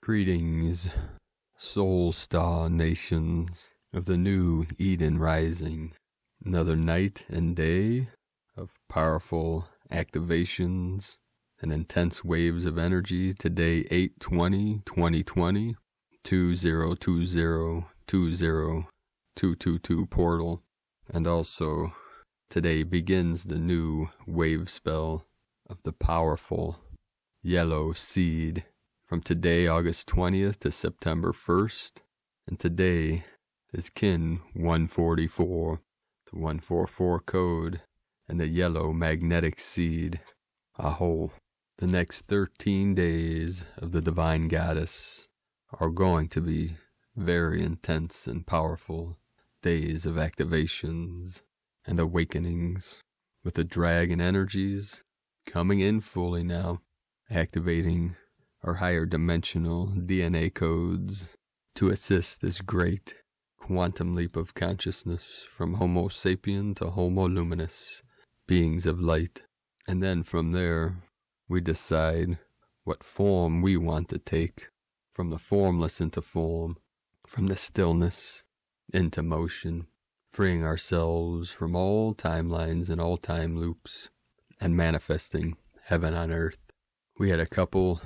Greetings, Soul Star nations of the new Eden rising. Another night and day of powerful activations and intense waves of energy. Today, 8/20/2020, 2020-20222 portal. And also, today begins the new wave spell of the powerful yellow seed. From today, August 20th to September 1st, and today is kin 144, the 144 code, and the yellow magnetic seed, Aho. The next 13 days of the Divine Goddess are going to be very intense and powerful days of activations and awakenings, with the dragon energies coming in fully now, activating our higher dimensional DNA codes to assist this great quantum leap of consciousness from Homo sapien to Homo luminous, beings of light. And then from there, we decide what form we want to take, from the formless into form, from the stillness into motion, freeing ourselves from all timelines and all time loops, and manifesting heaven on earth. We had a couple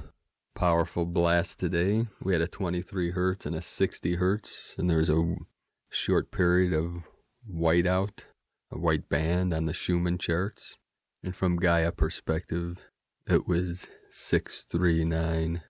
powerful blast today. We had a 23 hertz and a 60 hertz, and there was a short period of whiteout, a white band on the Schumann charts. And from Gaia perspective, it was 639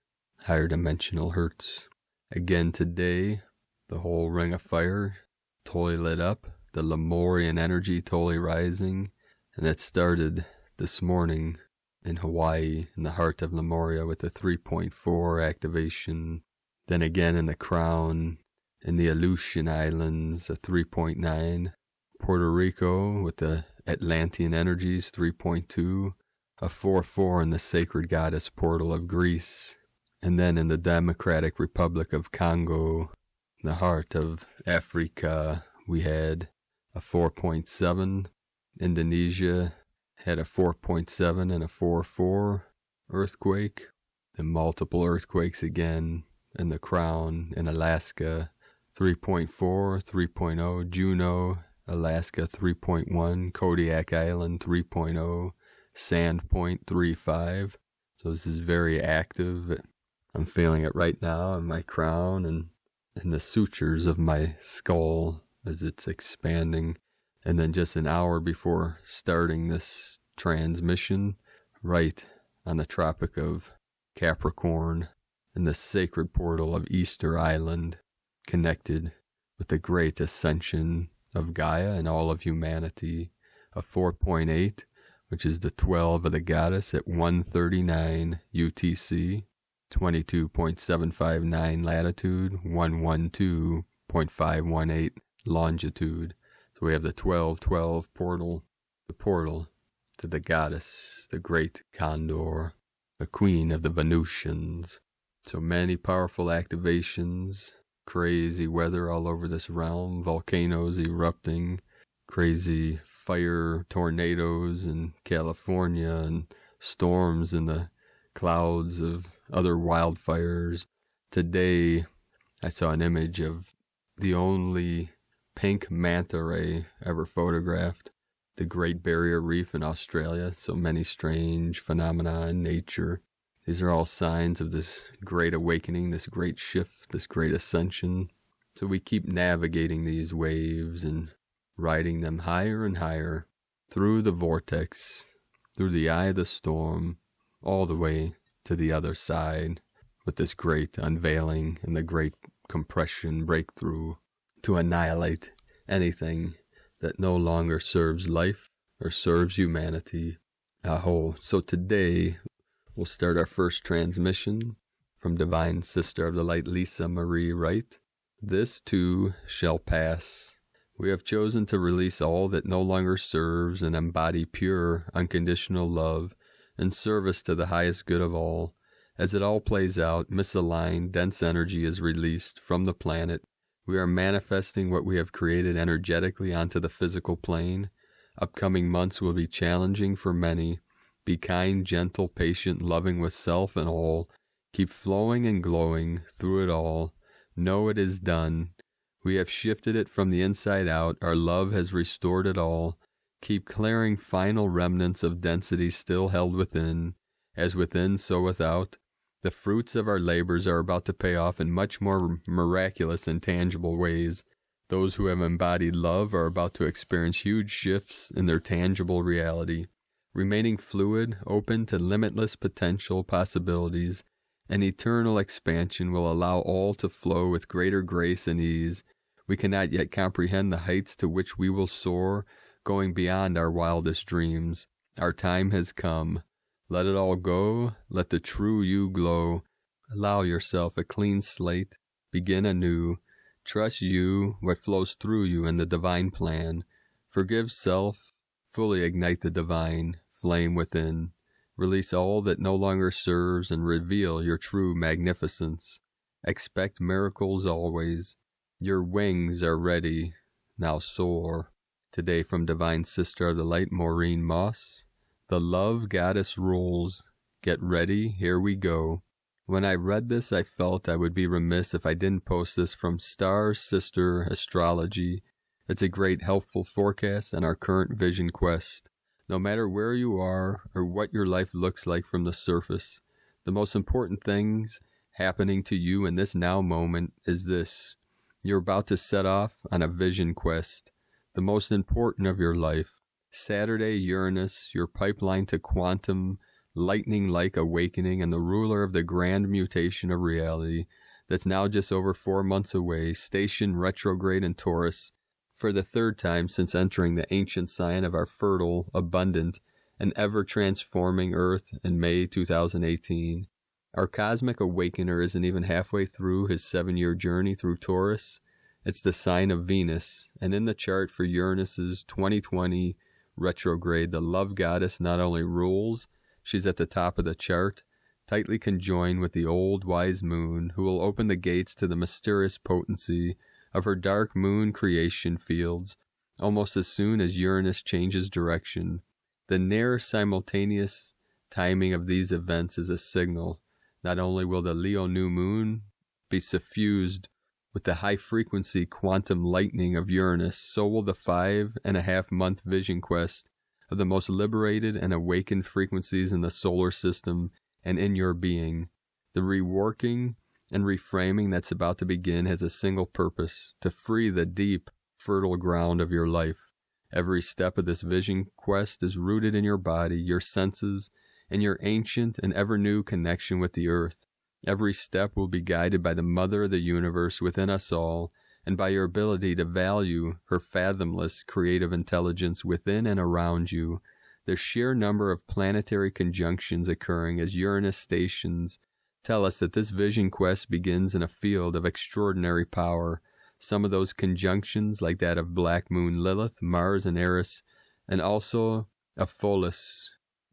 higher dimensional hertz. Again today, the whole ring of fire totally lit up, the Lemurian energy totally rising, and it started this morning in Hawaii, in the heart of Lemuria, with a 3.4 activation. Then again in the Crown, in the Aleutian Islands, a 3.9. Puerto Rico with the Atlantean energies, 3.2. A 4.4 in the Sacred Goddess portal of Greece. And then in the Democratic Republic of Congo, the heart of Africa, we had a 4.7. Indonesia had a 4.7 and a 4.4 earthquake. Then multiple earthquakes again in the Crown in Alaska, 3.4, 3.0, Juneau, Alaska, 3.1, Kodiak Island, 3.0, Sandpoint, 3.5. So this is very active. I'm feeling it right now in my crown and in the sutures of my skull as it's expanding. And then just an hour before starting this transmission, right on the Tropic of Capricorn, in the sacred portal of Easter Island, connected with the great ascension of Gaia and all of humanity, a 4.8, which is the 12 of the goddess at 139 UTC, 22.759 latitude, 112.518 longitude. So we have the 12-12 portal, the portal to the goddess, the great Condor, the queen of the Venusians. So many powerful activations, crazy weather all over this realm, volcanoes erupting, crazy fire tornadoes in California, and storms in the clouds of other wildfires. Today, I saw an image of the only pink manta ray ever photographed, the Great Barrier Reef in Australia. So many strange phenomena in nature. These are all signs of this great awakening, this great shift, this great ascension. So we keep navigating these waves and riding them higher and higher through the vortex, through the eye of the storm, all the way to the other side, with this great unveiling and the great compression breakthrough to annihilate anything that no longer serves life or serves humanity. Aho. So today, we'll start our first transmission from Divine Sister of the Light, Lisa Marie Wright. This too shall pass. We have chosen to release all that no longer serves and embody pure, unconditional love and service to the highest good of all. As it all plays out, misaligned, dense energy is released from the planet. We are manifesting what we have created energetically onto the physical plane. Upcoming months will be challenging for many. Be kind, gentle, patient, loving with self and all. Keep flowing and glowing through it all. Know it is done. We have shifted it from the inside out. Our love has restored it all. Keep clearing final remnants of density still held within. As within, so without. The fruits of our labors are about to pay off in much more miraculous and tangible ways. Those who have embodied love are about to experience huge shifts in their tangible reality. Remaining fluid, open to limitless potential possibilities, and eternal expansion will allow all to flow with greater grace and ease. We cannot yet comprehend the heights to which we will soar, going beyond our wildest dreams. Our time has come. Let it all go. Let the true you glow. Allow yourself a clean slate. Begin anew. Trust you, what flows through you in the divine plan. Forgive self. Fully ignite the divine flame within. Release all that no longer serves and reveal your true magnificence. Expect miracles always. Your wings are ready. Now soar. Today from Divine Sister of the Light, Maureen Moss. The Love Goddess rules. Get ready, here we go. When I read this, I felt I would be remiss if I didn't post this from Star Sister Astrology. It's a great helpful forecast on our current vision quest. No matter where you are or what your life looks like from the surface, the most important things happening to you in this now moment is this. You're about to set off on a vision quest, the most important of your life. Saturday, Uranus, your pipeline to quantum, lightning-like awakening and the ruler of the grand mutation of reality that's now just over 4 months away, stationed retrograde in Taurus, for the third time since entering the ancient sign of our fertile, abundant, and ever-transforming Earth in May 2018. Our cosmic awakener isn't even halfway through his 7-year journey through Taurus. It's the sign of Venus, and in the chart for Uranus's 2020 retrograde, the love goddess not only rules, she's at the top of the chart, tightly conjoined with the old wise moon, who will open the gates to the mysterious potency of her dark moon creation fields almost as soon as Uranus changes direction. The near simultaneous timing of these events is a signal. Not only will the Leo new moon be suffused with the high-frequency quantum lightning of Uranus, so will the 5.5-month vision quest of the most liberated and awakened frequencies in the solar system and in your being. The reworking and reframing that's about to begin has a single purpose: to free the deep, fertile ground of your life. Every step of this vision quest is rooted in your body, your senses, and your ancient and ever-new connection with the earth. Every step will be guided by the Mother of the Universe within us all, and by your ability to value her fathomless creative intelligence within and around you. The sheer number of planetary conjunctions occurring as Uranus stations tell us that this vision quest begins in a field of extraordinary power. Some of those conjunctions, like that of Black Moon Lilith, Mars and Eris, and also Apollos,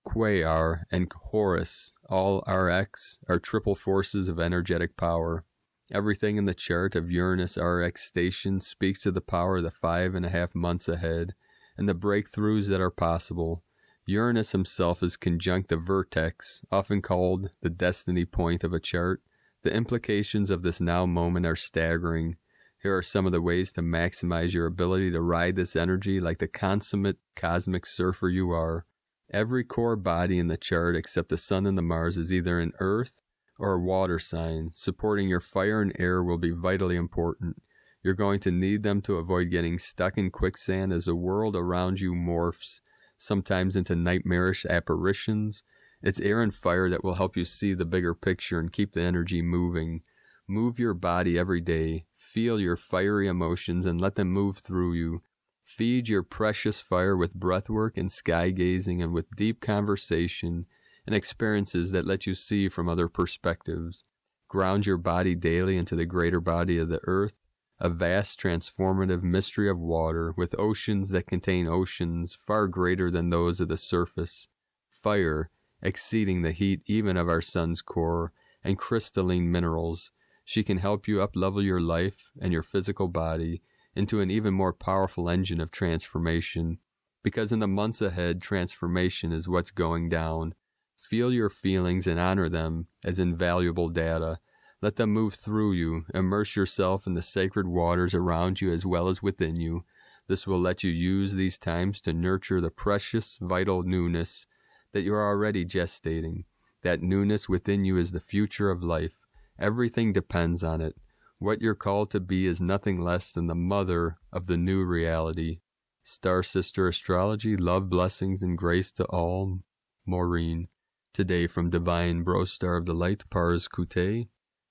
Quaar, and Horus, all RX, are triple forces of energetic power. Everything in the chart of Uranus RX station speaks to the power of the 5.5 months ahead and the breakthroughs that are possible. Uranus himself is conjunct the vertex, often called the destiny point of a chart. The implications of this now moment are staggering. Here are some of the ways to maximize your ability to ride this energy like the consummate cosmic surfer you are. Every core body in the chart except the Sun and the Mars is either an Earth or a water sign. Supporting your fire and air will be vitally important. You're going to need them to avoid getting stuck in quicksand as the world around you morphs, sometimes into nightmarish apparitions. It's air and fire that will help you see the bigger picture and keep the energy moving. Move your body every day. Feel your fiery emotions and let them move through you. Feed your precious fire with breathwork and sky gazing and with deep conversation and experiences that let you see from other perspectives. Ground your body daily into the greater body of the earth, a vast transformative mystery of water with oceans that contain oceans far greater than those of the surface. Fire, exceeding the heat even of our sun's core, and crystalline minerals. She can help you up-level your life and your physical body into an even more powerful engine of transformation, because in the months ahead, transformation is what's going down. Feel your feelings and honor them as invaluable data. Let them move through you. Immerse yourself in the sacred waters around you as well as within you. This will let you use these times to nurture the precious, vital newness that you are already gestating. That newness within you is the future of life. Everything depends on it. What you're called to be is nothing less than the mother of the new reality. Star Sister Astrology, love, blessings, and grace to all. Maureen. Today from Divine Bro Star of the Light, Pars Kute.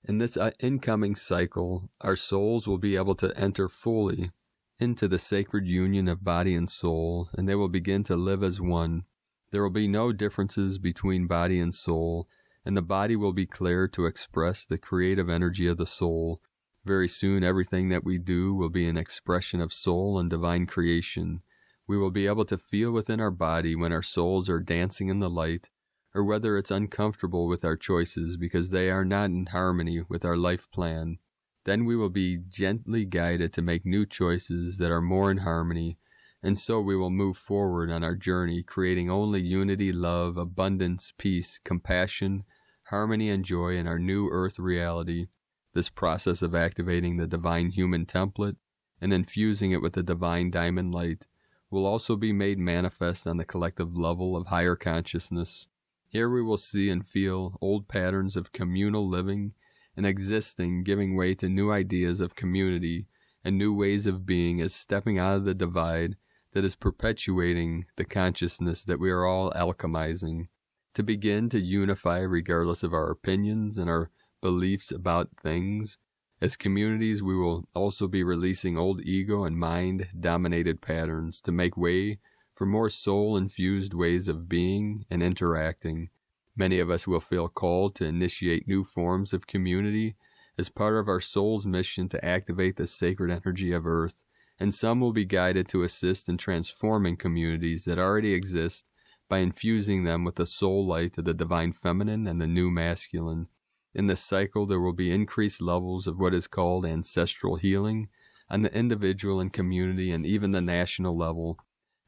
In this incoming cycle, our souls will be able to enter fully into the sacred union of body and soul, and they will begin to live as one. There will be no differences between body and soul, and the body will be cleared to express the creative energy of the soul. Very soon, everything that we do will be an expression of soul and divine creation. We will be able to feel within our body when our souls are dancing in the light, or whether it's uncomfortable with our choices because they are not in harmony with our life plan. Then we will be gently guided to make new choices that are more in harmony, and so we will move forward on our journey, creating only unity, love, abundance, peace, compassion, harmony, and joy in our new earth reality. This process of activating the divine human template and infusing it with the divine diamond light will also be made manifest on the collective level of higher consciousness. Here we will see and feel old patterns of communal living and existing giving way to new ideas of community and new ways of being as stepping out of the divide that is perpetuating the consciousness that we are all alchemizing, to begin to unify regardless of our opinions and our beliefs about things. As communities, we will also be releasing old ego and mind-dominated patterns to make way for more soul-infused ways of being and interacting. Many of us will feel called to initiate new forms of community as part of our soul's mission to activate the sacred energy of Earth, and some will be guided to assist in transforming communities that already exist by infusing them with the soul light of the divine feminine and the new masculine. In this cycle, there will be increased levels of what is called ancestral healing on the individual and community and even the national level,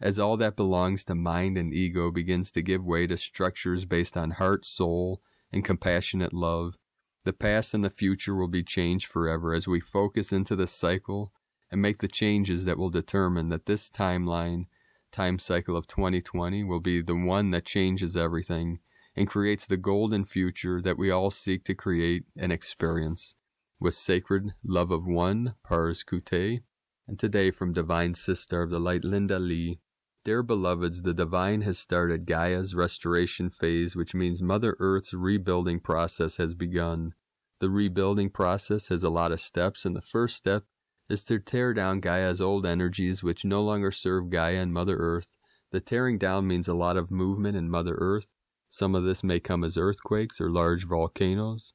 as all that belongs to mind and ego begins to give way to structures based on heart, soul, and compassionate love. The past and the future will be changed forever as we focus into this cycle and make the changes that will determine that this time cycle of 2020 will be the one that changes everything and creates the golden future that we all seek to create and experience. With sacred love of one, Pars Kute. And today from Divine Sister of the Light, Linda Lee. Dear beloveds, the Divine has started Gaia's restoration phase, which means Mother Earth's rebuilding process has begun. The rebuilding process has a lot of steps, and the first step is to tear down Gaia's old energies which no longer serve Gaia and Mother Earth. The tearing down means a lot of movement in Mother Earth. Some of this may come as earthquakes or large volcanoes.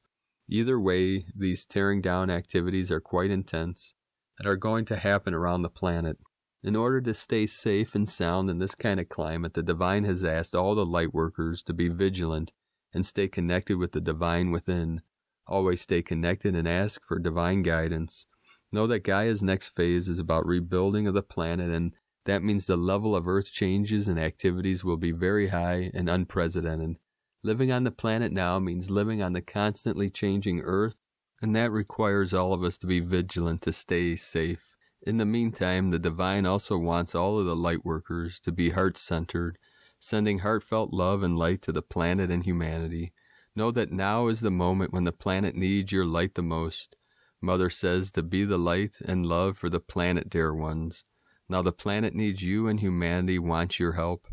Either way, these tearing down activities are quite intense and are going to happen around the planet. In order to stay safe and sound in this kind of climate, the Divine has asked all the light workers to be vigilant and stay connected with the Divine within. Always stay connected and ask for divine guidance. Know that Gaia's next phase is about rebuilding of the planet, and that means the level of Earth changes and activities will be very high and unprecedented. Living on the planet now means living on the constantly changing Earth, and that requires all of us to be vigilant to stay safe. In the meantime, the Divine also wants all of the light workers to be heart-centered, sending heartfelt love and light to the planet and humanity. Know that now is the moment when the planet needs your light the most. Mother says to be the light and love for the planet, dear ones. Now the planet needs you, and humanity wants your help.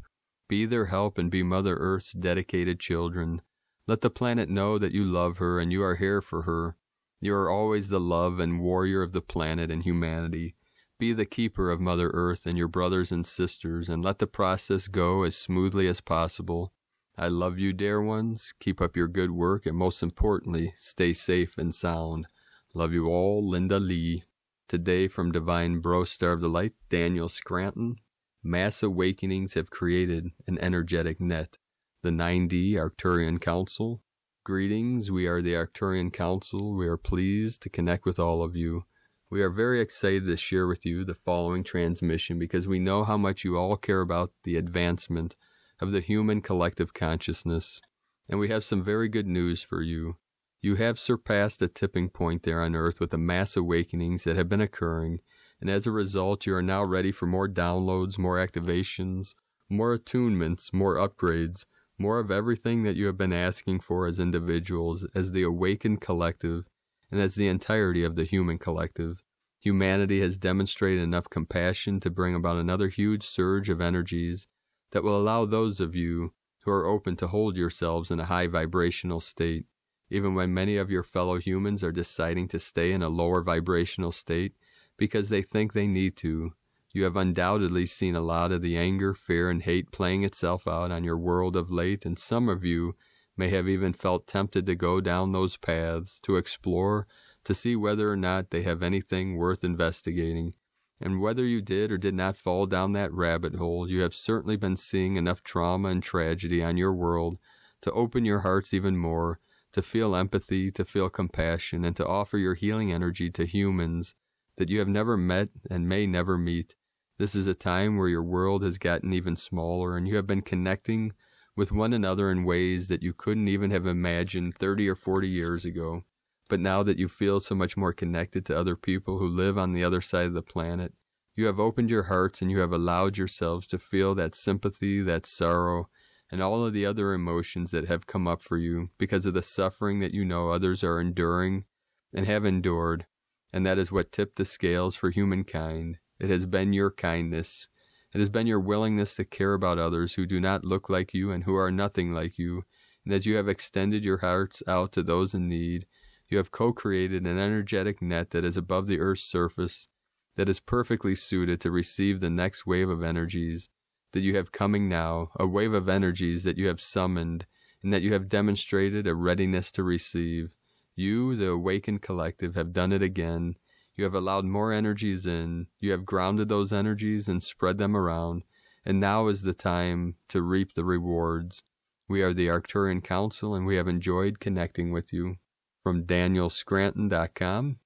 Be their help and be Mother Earth's dedicated children. Let the planet know that you love her and you are here for her. You are always the love and warrior of the planet and humanity. Be the keeper of Mother Earth and your brothers and sisters, and let the process go as smoothly as possible. I love you, dear ones. Keep up your good work, and most importantly, stay safe and sound. Love you all, Linda Lee. Today from Divine Bro Star of the Light, Daniel Scranton. Mass awakenings have created an energetic net. The 9D Arcturian Council. Greetings, we are the Arcturian Council. We are pleased to connect with all of you. We are very excited to share with you the following transmission because we know how much you all care about the advancement of the human collective consciousness. And we have some very good news for you. You have surpassed a tipping point there on Earth with the mass awakenings that have been occurring, and as a result, you are now ready for more downloads, more activations, more attunements, more upgrades, more of everything that you have been asking for as individuals, as the awakened collective, and as the entirety of the human collective. Humanity has demonstrated enough compassion to bring about another huge surge of energies that will allow those of you who are open to hold yourselves in a high vibrational state, even when many of your fellow humans are deciding to stay in a lower vibrational state because they think they need to. You have undoubtedly seen a lot of the anger, fear, and hate playing itself out on your world of late, and some of you may have even felt tempted to go down those paths, to explore, to see whether or not they have anything worth investigating. And whether you did or did not fall down that rabbit hole, you have certainly been seeing enough trauma and tragedy on your world to open your hearts even more, to feel empathy, to feel compassion, and to offer your healing energy to humans that you have never met and may never meet. This is a time where your world has gotten even smaller, and you have been connecting with one another in ways that you couldn't even have imagined 30 or 40 years ago. But now that you feel so much more connected to other people who live on the other side of the planet, you have opened your hearts and you have allowed yourselves to feel that sympathy, that sorrow, and all of the other emotions that have come up for you because of the suffering that you know others are enduring and have endured. And that is what tipped the scales for humankind. It has been your kindness. It has been your willingness to care about others who do not look like you and who are nothing like you. And as you have extended your hearts out to those in need, you have co-created an energetic net that is above the Earth's surface, that is perfectly suited to receive the next wave of energies that you have coming now, a wave of energies that you have summoned and that you have demonstrated a readiness to receive. You, the awakened collective, have done it again. You have allowed more energies in. You have grounded those energies and spread them around. And now is the time to reap the rewards. We are the Arcturian Council, and we have enjoyed connecting with you. From DanielScranton.com,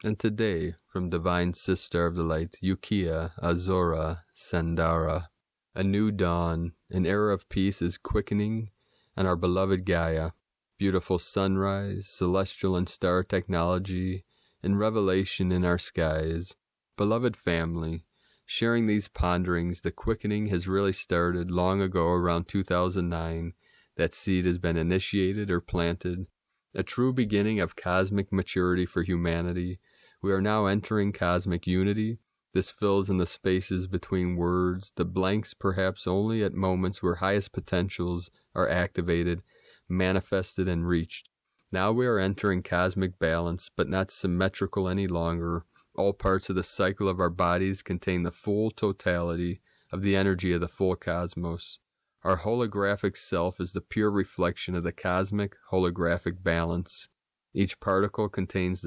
and today from Divine Sister of the Light, Ukiah Azora Sandara. A new dawn, an era of peace is quickening on our beloved Gaia. Beautiful sunrise, celestial and star technology, and revelation in our skies. Beloved family, sharing these ponderings, the quickening has really started long ago around 2009. That seed has been initiated or planted. A true beginning of cosmic maturity for humanity. We are now entering cosmic unity. This fills in the spaces between words, the blanks perhaps only at moments where highest potentials are activated, manifested, and reached. Now we are entering cosmic balance, but not symmetrical any longer. All parts of the cycle of our bodies contain the full totality of the energy of the full cosmos. Our holographic self is the pure reflection of the cosmic holographic balance. Each particle contains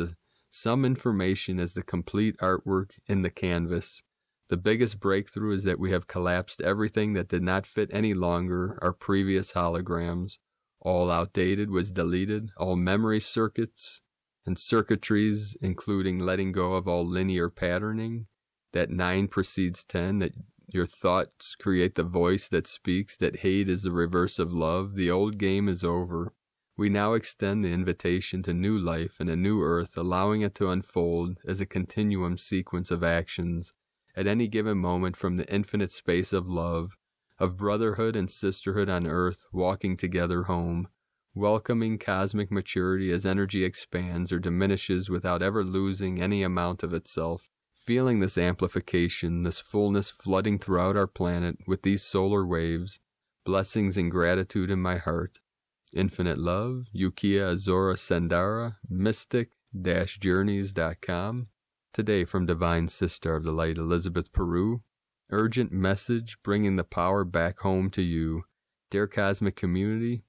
some information as the complete artwork in the canvas. The biggest breakthrough is that we have collapsed everything that did not fit any longer, our previous holograms. All outdated was deleted, all memory circuits and circuitries, including letting go of all linear patterning, that 9 precedes 10, that your thoughts create the voice that speaks, that hate is the reverse of love. The old game is over. We now extend the invitation to new life and a new earth, allowing it to unfold as a continuum sequence of actions at any given moment from the infinite space of love, of brotherhood and sisterhood on earth, walking together home, welcoming cosmic maturity as energy expands or diminishes without ever losing any amount of itself. Feeling this amplification, this fullness flooding throughout our planet with these solar waves, blessings and gratitude in my heart. Infinite love, Ukiah Azora Sandara, mystic-journeys.com. Today from Divine Sister of the Light, Elizabeth Peru. Urgent message bringing the power back home to you. Dear Cosmic Community,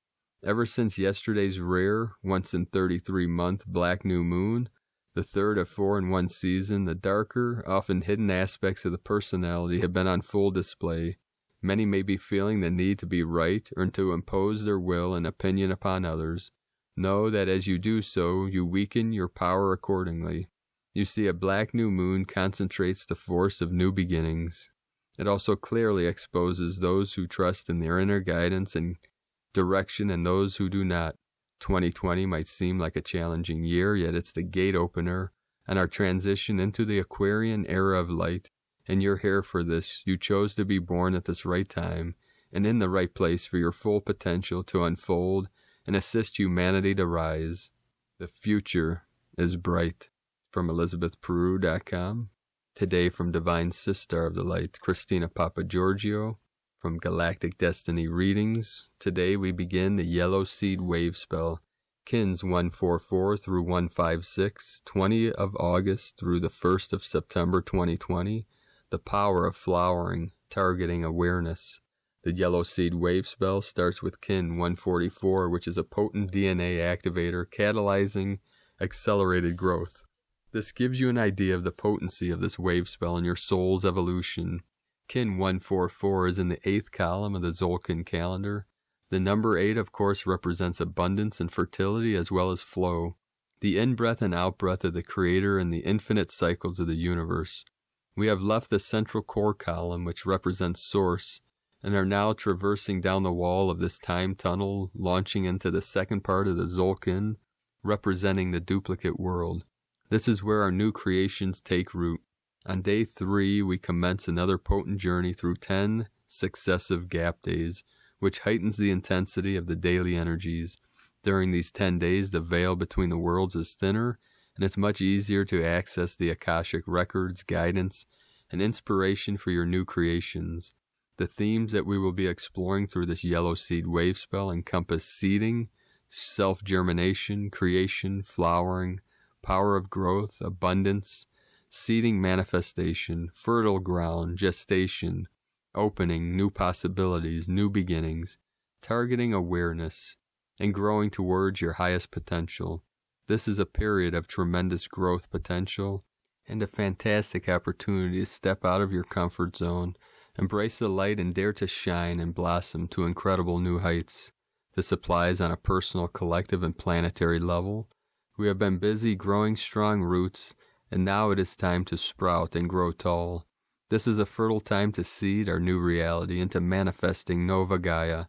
ever since yesterday's rare, once in 33-month black new moon, the third of 4 in one season, the darker, often hidden aspects of the personality have been on full display. Many may be feeling the need to be right or to impose their will and opinion upon others. Know that as you do so, you weaken your power accordingly. You see, a black new moon concentrates the force of new beginnings. It also clearly exposes those who trust in their inner guidance and direction and those who do not. 2020 might seem like a challenging year, yet it's the gate opener and our transition into the Aquarian era of light. And you're here for this. You chose to be born at this right time and in the right place for your full potential to unfold and assist humanity to rise. The future is bright. From ElizabethPeru.com. Today from Divine Sister of the Light, Christina Papagiorgio. From Galactic Destiny Readings. Today we begin the Yellow Seed Wave Spell. Kins 144 through 156, 20 of August through the 1st of September 2020. The power of flowering, targeting awareness. The Yellow Seed Wave Spell starts with Kin 144, which is a potent DNA activator catalyzing accelerated growth. This gives you an idea of the potency of this wave spell in your soul's evolution. Kin 144 is in the 8th column of the Tzolk'in calendar. The number 8, of course, represents abundance and fertility as well as flow, the in-breath and out-breath of the Creator and the infinite cycles of the universe. We have left the central core column, which represents Source, and are now traversing down the wall of this time tunnel, launching into the second part of the Tzolk'in, representing the duplicate world. This is where our new creations take root. On day 3, we commence another potent journey through 10 successive gap days, which heightens the intensity of the daily energies. During these 10 days, the veil between the worlds is thinner, and it's much easier to access the Akashic records, guidance, and inspiration for your new creations. The themes that we will be exploring through this Yellow Seed Wave Spell encompass seeding, self-germination, creation, flowering, power of growth, abundance, seeding manifestation, fertile ground, gestation, opening, new possibilities, new beginnings, targeting awareness, and growing towards your highest potential. This is a period of tremendous growth potential and a fantastic opportunity to step out of your comfort zone, embrace the light, and dare to shine and blossom to incredible new heights. This applies on a personal, collective, and planetary level. We have been busy growing strong roots, and now it is time to sprout and grow tall. This is a fertile time to seed our new reality into manifesting Nova Gaia,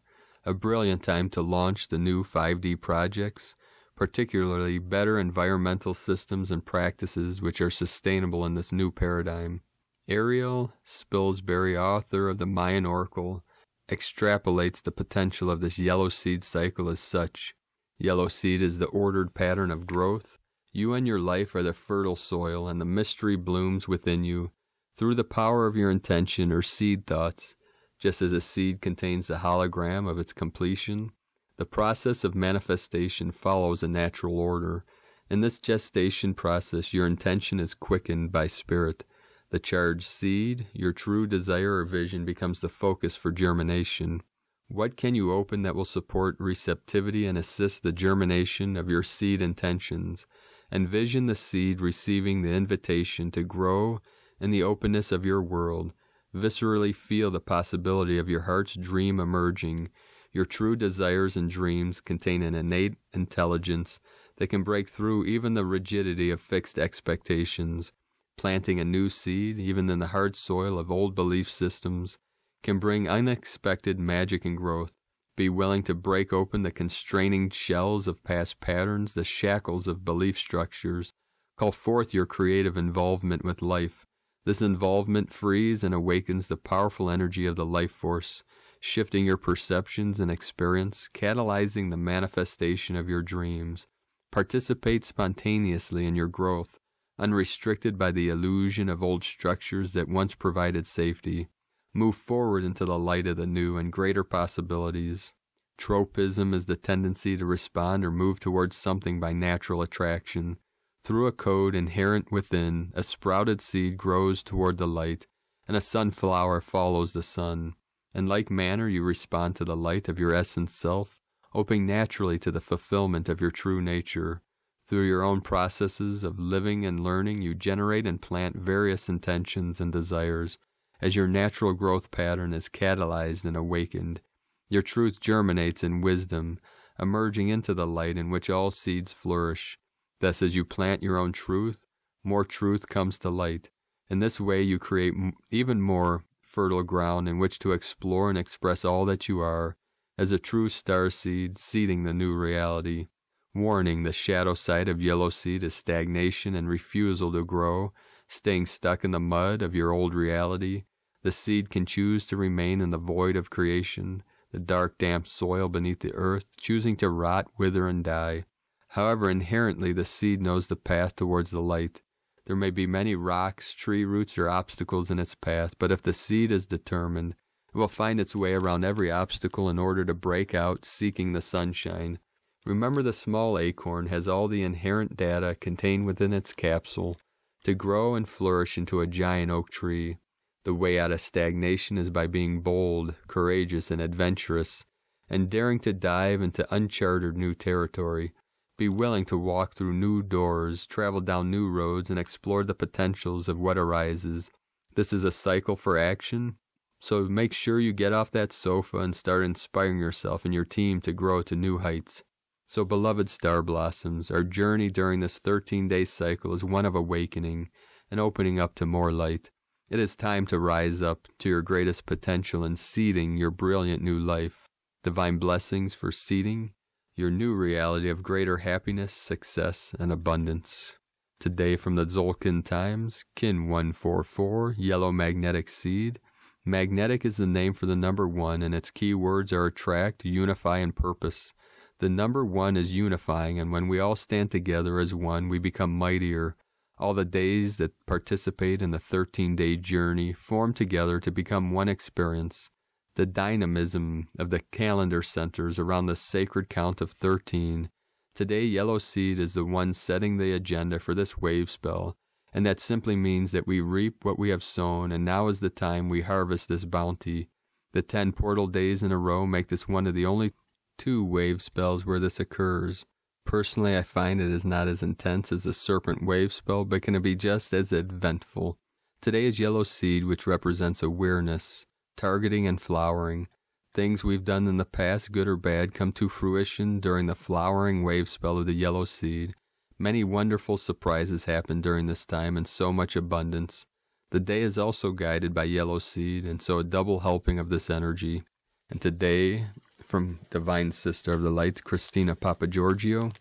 a brilliant time to launch the new 5D projects, particularly better environmental systems and practices which are sustainable in this new paradigm. Ariel Spilsbury, author of the Mayan Oracle, extrapolates the potential of this yellow seed cycle as such. Yellow seed is the ordered pattern of growth. You and your life are the fertile soil, and the mystery blooms within you through the power of your intention or seed thoughts. Just as a seed contains the hologram of its completion, the process of manifestation follows a natural order. In this gestation process, your intention is quickened by spirit. The charged seed, your true desire or vision, becomes the focus for germination. What can you open that will support receptivity and assist the germination of your seed intentions? Envision the seed receiving the invitation to grow in the openness of your world. Viscerally feel the possibility of your heart's dream emerging. Your true desires and dreams contain an innate intelligence that can break through even the rigidity of fixed expectations. Planting a new seed, even in the hard soil of old belief systems, can bring unexpected magic and growth. Be willing to break open the constraining shells of past patterns, the shackles of belief structures. Call forth your creative involvement with life. This involvement frees and awakens the powerful energy of the life force, shifting your perceptions and experience, catalyzing the manifestation of your dreams. Participate spontaneously in your growth, unrestricted by the illusion of old structures that once provided safety. Move forward into the light of the new and greater possibilities. Tropism is the tendency to respond or move towards something by natural attraction. Through a code inherent within, a sprouted seed grows toward the light, and a sunflower follows the sun. In like manner, you respond to the light of your essence self, opening naturally to the fulfillment of your true nature. Through your own processes of living and learning, you generate and plant various intentions and desires. As your natural growth pattern is catalyzed and awakened, your truth germinates in wisdom, emerging into the light in which all seeds flourish. Thus, as you plant your own truth, more truth comes to light. In this way, you create even more fertile ground in which to explore and express all that you are, as a true starseed seeding the new reality. Warning, the shadow side of yellow seed is stagnation and refusal to grow, staying stuck in the mud of your old reality. The seed can choose to remain in the void of creation, the dark, damp soil beneath the earth, choosing to rot, wither, and die. However, inherently the seed knows the path towards the light. There may be many rocks, tree roots, or obstacles in its path, but if the seed is determined, it will find its way around every obstacle in order to break out, seeking the sunshine. Remember, the small acorn has all the inherent data contained within its capsule to grow and flourish into a giant oak tree. The way out of stagnation is by being bold, courageous, and adventurous, and daring to dive into uncharted new territory. Be willing to walk through new doors, travel down new roads, and explore the potentials of what arises. This is a cycle for action, so make sure you get off that sofa and start inspiring yourself and your team to grow to new heights. So, beloved star blossoms, our journey during this 13-day cycle is one of awakening and opening up to more light. It is time to rise up to your greatest potential and seeding your brilliant new life. Divine blessings for seeding your new reality of greater happiness, success, and abundance. Today from the Tzolk'in Times, Kin 144, Yellow Magnetic Seed. Magnetic is the name for the number 1, and its key words are attract, unify, and purpose. The number 1 is unifying, and when we all stand together as one, we become mightier. All the days that participate in the 13-day journey form together to become one experience. The dynamism of the calendar centers around the sacred count of 13. Today, Yellow Seed is the one setting the agenda for this wave spell, and that simply means that we reap what we have sown, and now is the time we harvest this bounty. The 10 portal days in a row make this one of the only 2 wave spells where this occurs. Personally, I find it is not as intense as the Serpent wave spell, but can be just as eventful. Today is Yellow Seed, which represents awareness, targeting, and flowering. Things we've done in the past, good or bad, come to fruition during the flowering wave spell of the Yellow Seed. Many wonderful surprises happen during this time, and so much abundance. The day is also guided by Yellow Seed, and so a double helping of this energy. And today, from Divine Sister of the Light, Christina Papagiorgio,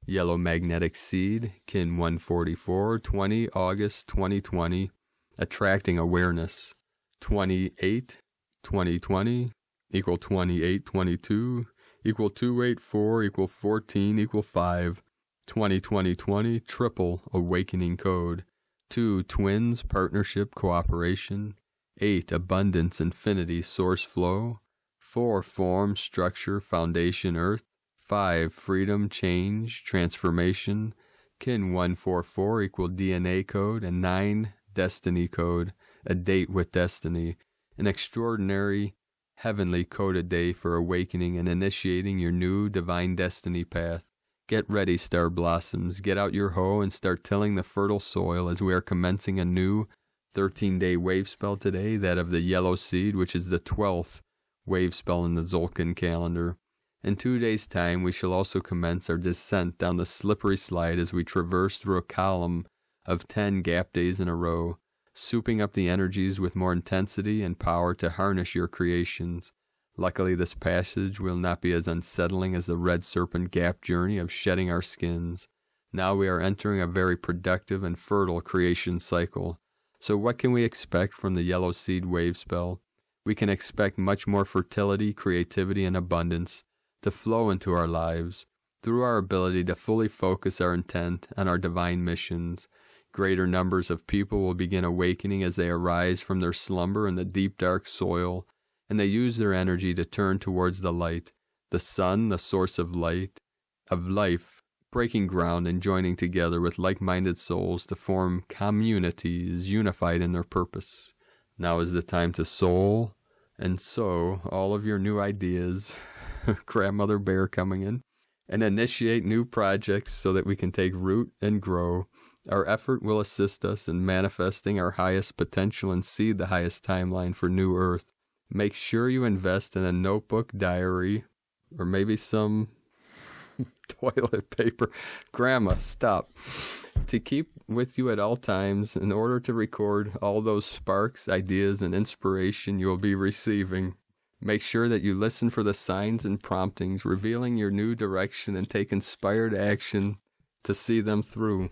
Yellow Magnetic Seed, Kin 144, 20 August 2020, Attracting Awareness. 28, 2020, equal 28, 22, equal 284, equal 14, equal 5. 2020, triple awakening code. 2, twins, partnership, cooperation. 8, abundance, infinity, source flow. 4, form, structure, foundation, earth. 5, freedom, change, transformation. Kin 144 equal DNA code. And 9, destiny code, a date with destiny. An extraordinary, heavenly coded day for awakening and initiating your new divine destiny path. Get ready, star blossoms. Get out your hoe and start tilling the fertile soil as we are commencing a new 13-day wave spell today, that of the Yellow Seed, which is the 12th wave spell in the Tzolk'in calendar. In 2 days' time, we shall also commence our descent down the slippery slide as we traverse through a column of 10 gap days in a row, souping up the energies with more intensity and power to harness your creations. Luckily, this passage will not be as unsettling as the Red Serpent gap journey of shedding our skins. Now we are entering a very productive and fertile creation cycle. So what can we expect from the Yellow Seed wave spell? We can expect much more fertility, creativity, and abundance to flow into our lives through our ability to fully focus our intent on our divine missions. Greater numbers of people will begin awakening as they arise from their slumber in the deep dark soil, and they use their energy to turn towards the light, the sun, the source of light, of life, breaking ground and joining together with like-minded souls to form communities unified in their purpose. Now is the time to soul and sow all of your new ideas, Grandmother Bear coming in, and initiate new projects so that we can take root and grow. Our effort will assist us in manifesting our highest potential and seed the highest timeline for New Earth. Make sure you invest in a notebook, diary, or maybe some toilet paper. Grandma, stop. To keep with you at all times in order to record all those sparks, ideas, and inspiration you will be receiving. Make sure that you listen for the signs and promptings revealing your new direction and take inspired action to see them through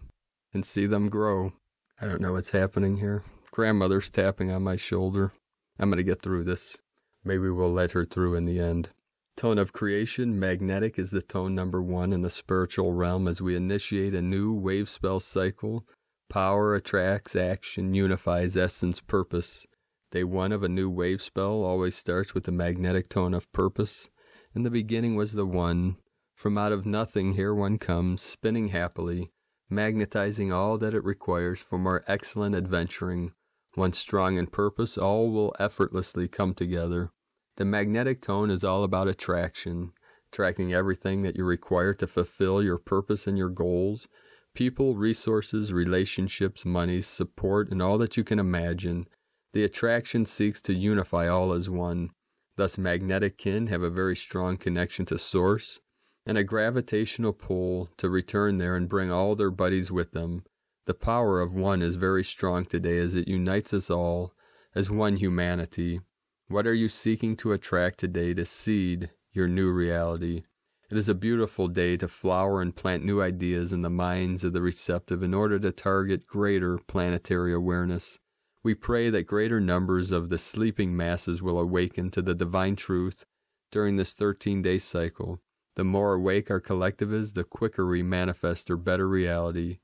and see them grow. I don't know what's happening here. Grandmother's tapping on my shoulder. I'm going to get through this. Maybe we'll let her through in the end. Tone of creation, magnetic, is the tone number 1 in the spiritual realm as we initiate a new wave spell cycle. Power attracts action, unifies essence, purpose. Day 1 of a new wave spell always starts with the magnetic tone of purpose. In the beginning was the one. From out of nothing here one comes, spinning happily, magnetizing all that it requires for more excellent adventuring. Once strong in purpose, all will effortlessly come together. The magnetic tone is all about attraction, attracting everything that you require to fulfill your purpose and your goals. People, resources, relationships, money, support, and all that you can imagine. The attraction seeks to unify all as one. Thus, magnetic kin have a very strong connection to source and a gravitational pull to return there and bring all their buddies with them. The power of one is very strong today as it unites us all as one humanity. What are you seeking to attract today to seed your new reality? It is a beautiful day to flower and plant new ideas in the minds of the receptive in order to target greater planetary awareness. We pray that greater numbers of the sleeping masses will awaken to the divine truth during this 13-day cycle. The more awake our collective is, the quicker we manifest our better reality.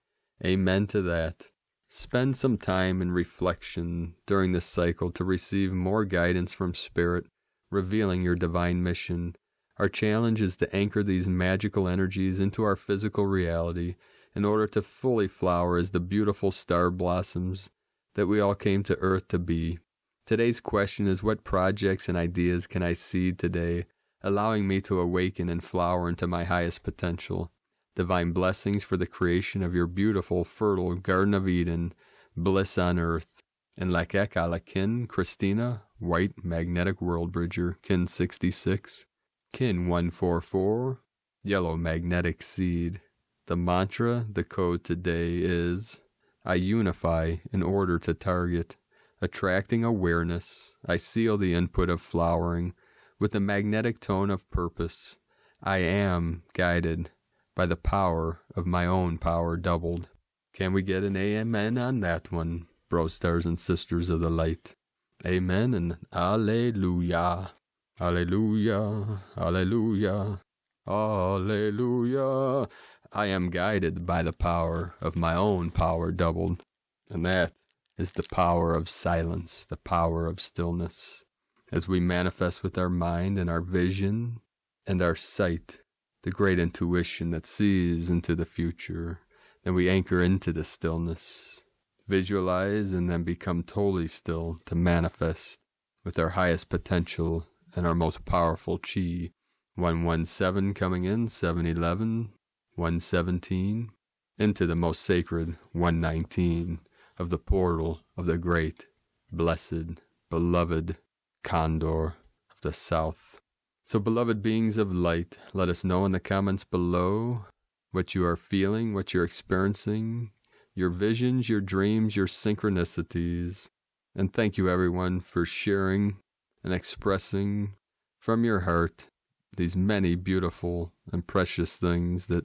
Amen to that. Spend some time in reflection during this cycle to receive more guidance from Spirit, revealing your divine mission. Our challenge is to anchor these magical energies into our physical reality in order to fully flower as the beautiful star blossoms that we all came to Earth to be. Today's question is, what projects and ideas can I seed today, allowing me to awaken and flower into my highest potential? Divine blessings for the creation of your beautiful, fertile Garden of Eden, bliss on earth. And Lakek Alakin, Christina, White Magnetic World Bridger, Kin 66, Kin 144, Yellow Magnetic Seed. The mantra, the code today is, I unify in order to target, attracting awareness. I seal the input of flowering with the magnetic tone of purpose. I am guided by the power of my own power doubled. Can we get an amen on that one, bro stars and sisters of the light? Amen and alleluia. Alleluia, alleluia, alleluia. I am guided by the power of my own power doubled. And that is the power of silence, the power of stillness. As we manifest with our mind and our vision and our sight, the great intuition that sees into the future, then we anchor into the stillness, visualize, and then become totally still to manifest with our highest potential and our most powerful chi. 117 coming in, 711, 117, into the most sacred 119 of the portal of the great, blessed, beloved Condor of the South. So, beloved beings of light, let us know in the comments below what you are feeling, what you're experiencing, your visions, your dreams, your synchronicities. And thank you, everyone, for sharing and expressing from your heart these many beautiful and precious things that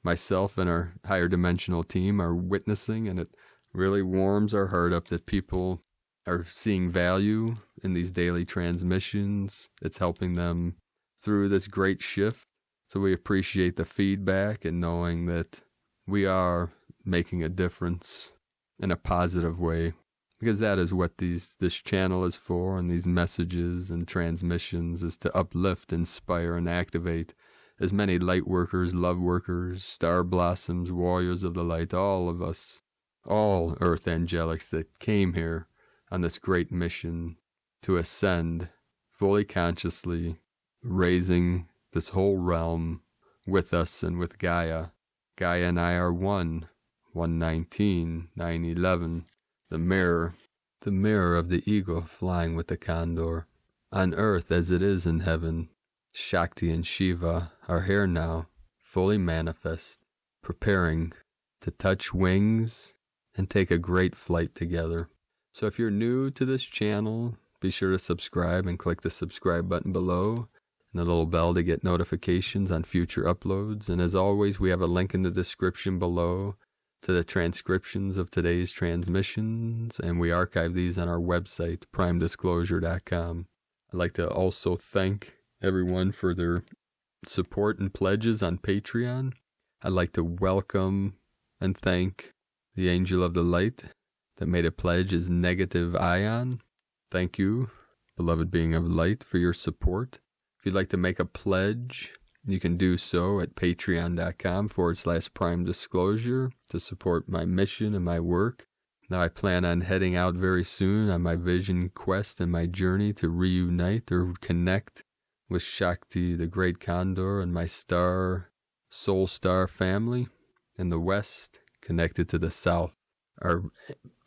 myself and our higher dimensional team are witnessing. And it really warms our heart up that people are seeing value in these daily transmissions. It's helping them through this great shift. So we appreciate the feedback and knowing that we are making a difference in a positive way, because that is what this channel is for, and these messages and transmissions is to uplift, inspire, and activate as many light workers, love workers, star blossoms, warriors of the light, all of us, all earth angelics that came here on this great mission to ascend fully consciously, raising this whole realm with us and with Gaia. Gaia and I are one. 119, 911, the mirror of the ego flying with the condor. On earth as it is in heaven, Shakti and Shiva are here now, fully manifest, preparing to touch wings and take a great flight together. So if you're new to this channel, be sure to subscribe and click the subscribe button below and the little bell to get notifications on future uploads. And as always, we have a link in the description below to the transcriptions of today's transmissions, and we archive these on our website, primedisclosure.com. I'd like to also thank everyone for their support and pledges on Patreon. I'd like to welcome and thank the Angel of the Light that made a pledge as Negative Ion. Thank you, beloved being of light, for your support. If you'd like to make a pledge, you can do so at patreon.com/primedisclosure to support my mission and my work. Now I plan on heading out very soon on my vision quest and my journey to reunite or connect with Shakti, the great Condor, and my soul star family in the west, connected to the south. Our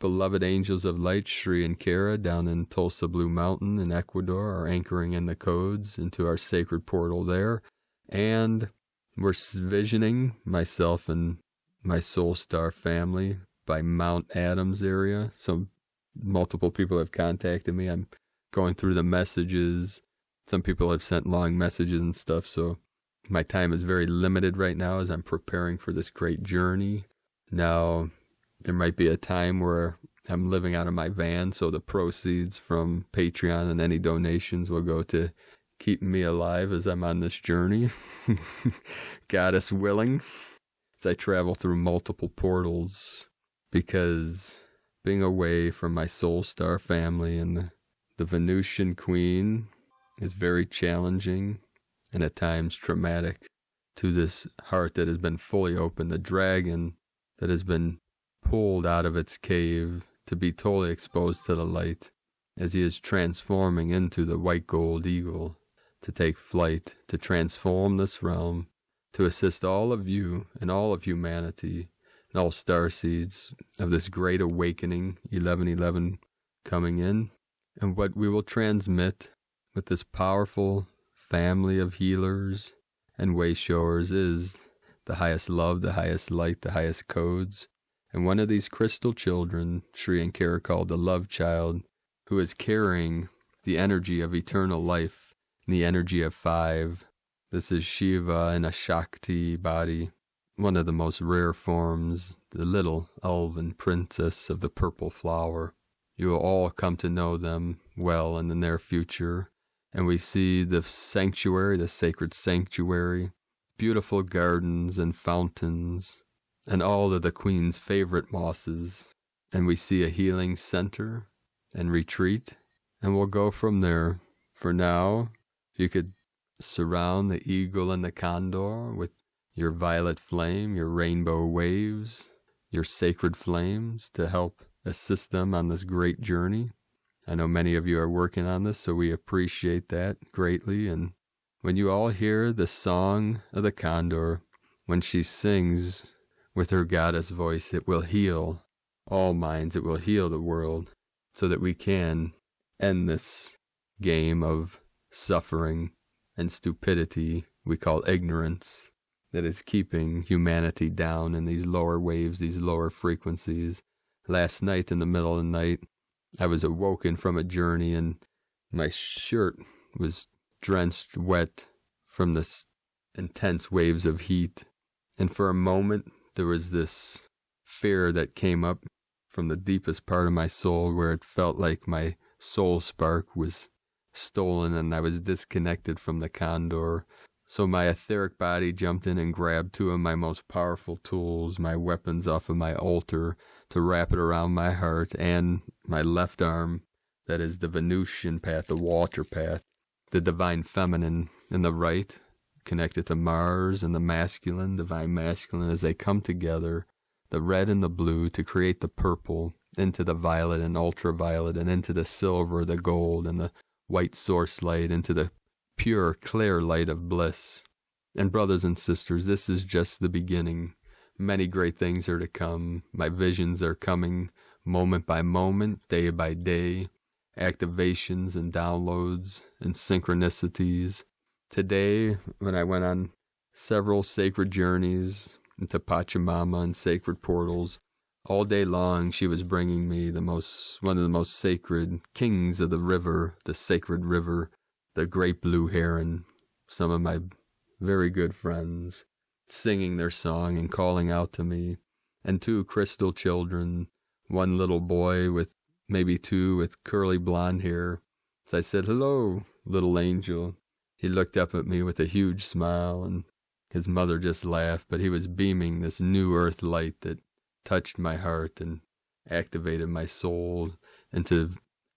beloved angels of light, Shri and Kara, down in Tulsa Blue Mountain in Ecuador, are anchoring in the codes into our sacred portal there. And we're visioning, myself and my soul star family, by Mount Adams area. So multiple people have contacted me. I'm going through the messages. Some people have sent long messages and stuff. So my time is very limited right now as I'm preparing for this great journey. Now, there might be a time where I'm living out of my van, so the proceeds from Patreon and any donations will go to keeping me alive as I'm on this journey. Goddess willing, as I travel through multiple portals, because being away from my soul star family and the Venusian queen is very challenging and at times traumatic to this heart that has been fully opened, the dragon that has been pulled out of its cave to be totally exposed to the light as he is transforming into the white gold eagle to take flight, to transform this realm, to assist all of you and all of humanity and all starseeds of this great awakening, 1111 coming in. And what we will transmit with this powerful family of healers and way showers is the highest love, the highest light, the highest codes. And one of these crystal children, Shri and Kara, called the love child, who is carrying the energy of eternal life, and the energy of 5. This is Shiva in a Shakti body, one of the most rare forms, the little elven princess of the purple flower. You will all come to know them well in the near future. And we see the sanctuary, the sacred sanctuary, beautiful gardens and fountains, and all of the Queen's favorite mosses. And we see a healing center and retreat, and we'll go from there. For now, if you could surround the eagle and the condor with your violet flame, your rainbow waves, your sacred flames to help assist them on this great journey. I know many of you are working on this, so we appreciate that greatly. And when you all hear the song of the condor, when she sings with her goddess voice, it will heal all minds. It will heal the world so that we can end this game of suffering and stupidity we call ignorance that is keeping humanity down in these lower waves, these lower frequencies. Last night in the middle of the night, I was awoken from a journey and my shirt was drenched wet from the intense waves of heat. And for a moment, there was this fear that came up from the deepest part of my soul where it felt like my soul spark was stolen and I was disconnected from the condor. So my etheric body jumped in and grabbed 2 of my most powerful tools, my weapons off of my altar, to wrap it around my heart and my left arm, that is the Venusian path, the water path, the divine feminine in the right, connected to Mars, and the masculine, divine masculine, as they come together, the red and the blue, to create the purple, into the violet and ultraviolet, and into the silver, the gold, and the white source light, into the pure, clear light of bliss. And brothers and sisters, this is just the beginning. Many great things are to come. My visions are coming moment by moment, day by day, activations and downloads and synchronicities. Today, when I went on several sacred journeys into Pachamama and sacred portals, All day long she was bringing me one of the most sacred kings of the river, the sacred river, the great blue heron, some of my very good friends, singing their song and calling out to me, and 2 crystal children, one little boy with maybe 2 with curly blonde hair. As I said, "Hello, little angel," he looked up at me with a huge smile, and his mother just laughed, but he was beaming this new earth light that touched my heart and activated my soul into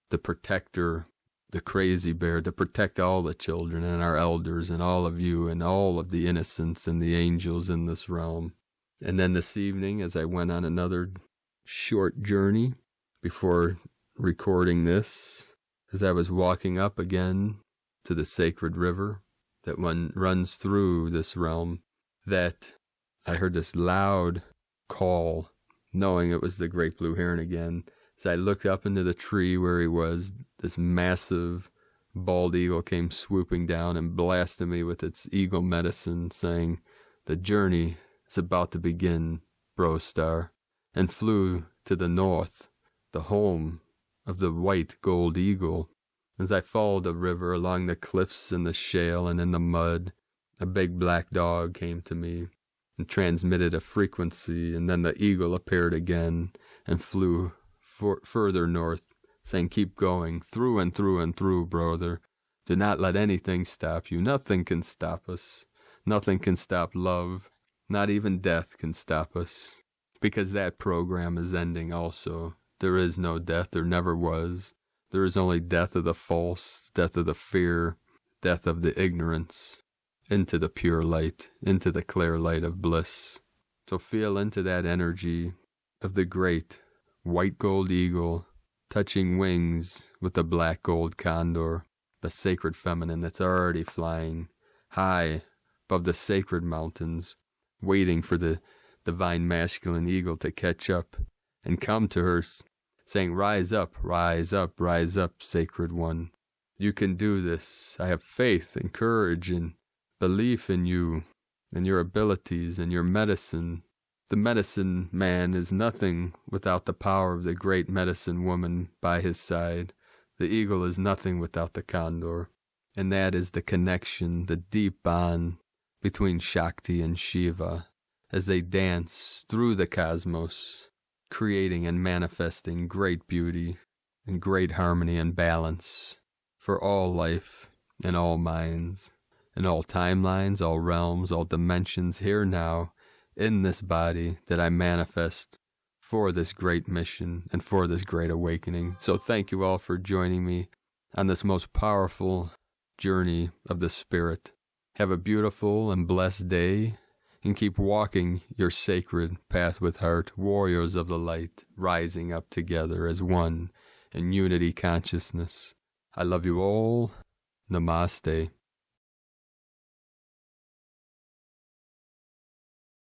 the protector, the crazy bear, to protect all the children and our elders and all of you and all of the innocents and the angels in this realm. And then this evening, as I went on another short journey before recording this, as I was walking up again to the sacred river that runs through this realm, that I heard this loud call, knowing it was the great blue heron again. As I looked up into the tree where he was, this massive bald eagle came swooping down and blasted me with its eagle medicine, saying, "The journey is about to begin, Bro Star," and flew to the north, the home of the white gold eagle. As I followed the river along the cliffs in the shale and in the mud, a big black dog came to me and transmitted a frequency, and then the eagle appeared again and flew further north, saying, "Keep going, through and through and through, brother. Do not let anything stop you. Nothing can stop us. Nothing can stop love. Not even death can stop us. Because that program is ending also. There is no death. There never was. There is only death of the false, death of the fear, death of the ignorance, into the pure light, into the clear light of bliss." So feel into that energy of the great white gold eagle touching wings with the black gold condor, the sacred feminine that's already flying high above the sacred mountains, waiting for the divine masculine eagle to catch up and come to her, saying, rise up, sacred one. You can do this. I have faith and courage and belief in you and your abilities and your medicine. The medicine man is nothing without the power of the great medicine woman by his side. The eagle is nothing without the condor. And that is the connection, the deep bond between Shakti and Shiva as they dance through the cosmos, creating and manifesting great beauty and great harmony and balance for all life and all minds and all timelines, all realms, all dimensions here now in this body that I manifest for this great mission and for this great awakening. So thank you all for joining me on this most powerful journey of the spirit. Have a beautiful and blessed day, and keep walking your sacred path with heart, warriors of the light, rising up together as one in unity consciousness. I love you all. Namaste.